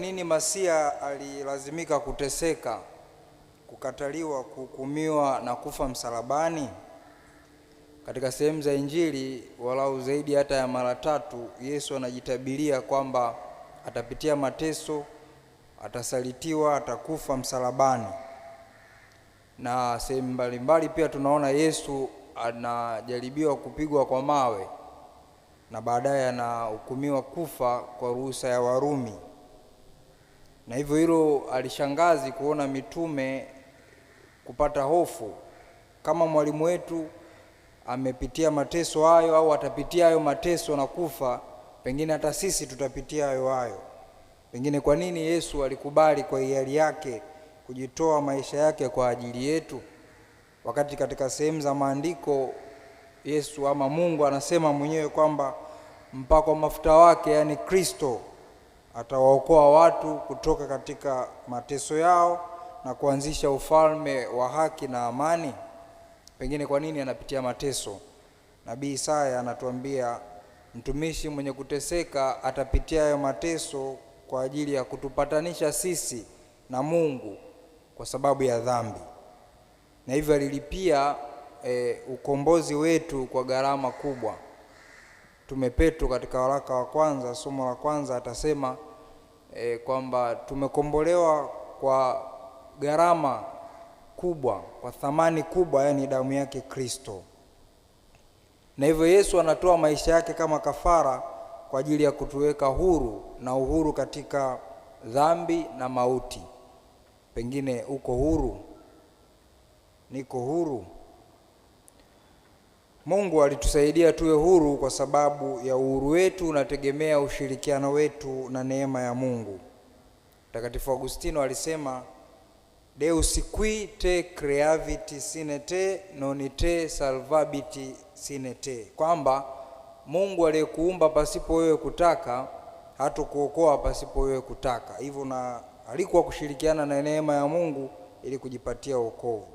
Kwa nini Masia alilazimika kuteseka, kukataliwa, kuhukumiwa na kufa msalabani? Katika sehemu za Injili walau zaidi hata ya mara 3 Yesu anajitabiria kwamba atapitia mateso, atasalitiwa, atakufa msalabani. Na sehemu mbalimbali pia tunaona Yesu anajaribiwa kupigwa kwa mawe na baadaye anahukumiwa kufa kwa ruhusa ya Warumi. Na hivyo hilo alishangazi kuona mitume kupata hofu. Kama mwalimu wetu amepitia mateso hayo au atapitia hayo mateso na kufa, pengine hata sisi tutapitia hayo. Pengine kwa nini Yesu alikubali kwa hiari yake kujitoa maisha yake kwa ajili yetu, wakati katika sehemu za maandiko Yesu ama Mungu anasema mwenyewe kwamba mpako mafuta wake, yani Kristo, atawaokoa watu kutoka katika mateso yao na kuanzisha ufalme wa haki na amani. Pengine kwa nini anapitia mateso? Nabii Isaya anatuambia mtumishi mwenye kuteseka atapitia hayo mateso kwa ajili ya kutupatanisha sisi na Mungu kwa sababu ya dhambi. Na hivyo alilipia ukombozi wetu kwa gharama kubwa. Mtume Petro katika waraka wa kwanza, somo la kwanza, atasema kwamba tumekombolewa kwa gharama kubwa, kwa thamani kubwa, yani damu yake Kristo. Na hivyo Yesu anatoa maisha yake kama kafara kwa ajili ya kutuweka huru, na uhuru katika dhambi na mauti. Pengine uko huru, niko huru. Mungu alitusaidia tuwe huru kwa sababu ya uhuru wetu unategemea ushirikiano wetu na neema ya Mungu. Mtakatifu Agustino alisema, Deus qui te creavit sine te non te salvabit sine te, kwamba Mungu aliyekuumba pasipo wewe kutaka hatakuokoa pasipo wewe kutaka. Hivyo na alikuwa kushirikiana na neema ya Mungu ili kujipatia wokovu.